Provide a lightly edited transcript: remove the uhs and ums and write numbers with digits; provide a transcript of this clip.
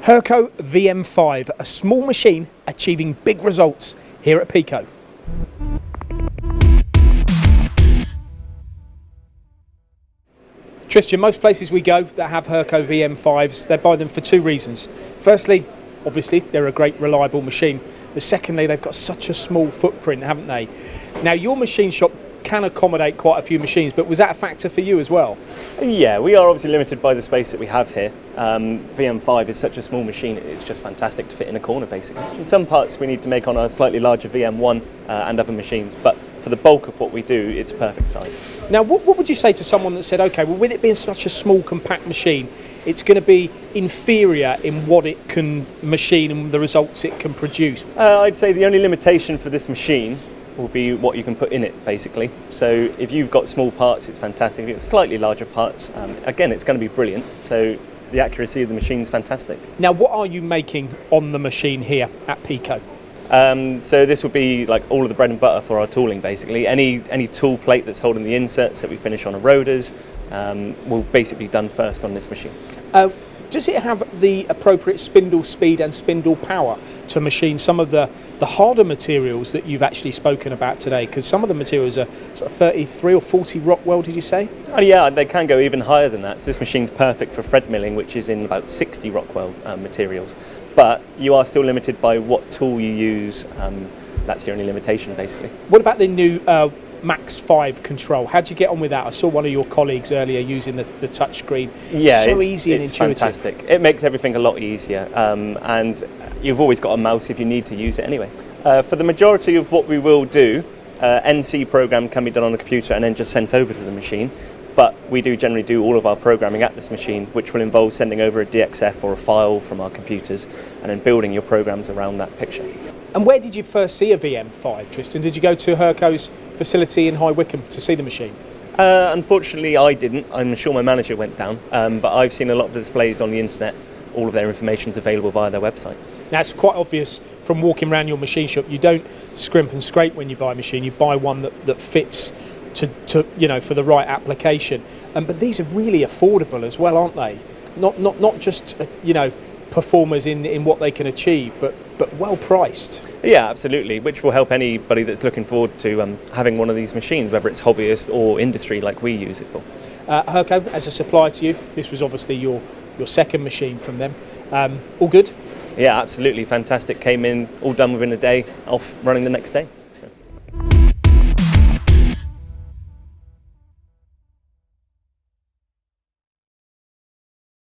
Hurco VM5, a small machine achieving big results here at Peco. Tristan, most places we go that have Hurco VM5s, they buy them for two reasons. Firstly, obviously, they're a great reliable machine. But secondly, they've got such a small footprint, haven't they? Now, your machine shop can accommodate quite a few machines, but was that a factor for you as well? Yeah, we are obviously limited by the space that we have here. VM5 is such a small machine, it's just fantastic to fit in a corner basically. In some parts we need to make on a slightly larger VM1 and other machines, but for the bulk of what we do, it's perfect size. Now, what would you say to someone that said, okay, well, with it being such a small, compact machine, it's going to be inferior in what it can machine and the results it can produce? I'd say the only limitation for this machine will be what you can put in it, basically. So if you've got small parts, it's fantastic. If you've got slightly larger parts, again, it's going to be brilliant. So the accuracy of the machine is fantastic. Now, what are you making on the machine here at Peco? So this would be like all of the bread and butter for our tooling, basically. Any tool plate that's holding the inserts that we finish on our rotors will basically be done first on this machine. Does it have the appropriate spindle speed and spindle power to machine some of the harder materials that you've actually spoken about today? Because some of the materials are sort of 33 or 40 Rockwell, did you say? Oh yeah, they can go even higher than that. So this machine's perfect for thread milling, which is in about 60 Rockwell materials. But you are still limited by what tool you use. That's the only limitation, basically. What about the new Max 5 control? How do you get on with that? I saw one of your colleagues earlier using the touch screen. Yeah, so easy and it's intuitive. Fantastic. It makes everything a lot easier, and you've always got a mouse if you need to use it anyway. For the majority of what we will do, NC program can be done on a computer and then just sent over to the machine. But we do generally do all of our programming at this machine, which will involve sending over a DXF or a file from our computers and then building your programs around that picture. And where did you first see a VM5, Tristan? Did you go to Hurco's facility in High Wycombe to see the machine? Unfortunately, I didn't. I'm sure my manager went down, but I've seen a lot of the displays on the internet. All of their information is available via their website. Now, it's quite obvious from walking around your machine shop, you don't scrimp and scrape when you buy a machine. You buy one that fits to for the right application. But these are really affordable as well, aren't they? Not just performers in what they can achieve, but well priced. Yeah, absolutely, which will help anybody that's looking forward to having one of these machines, whether it's hobbyist or industry like we use it for. Hurco, as a supplier to you, this was obviously your second machine from them. All good? Yeah, absolutely fantastic. Came in, all done within a day, off running the next day.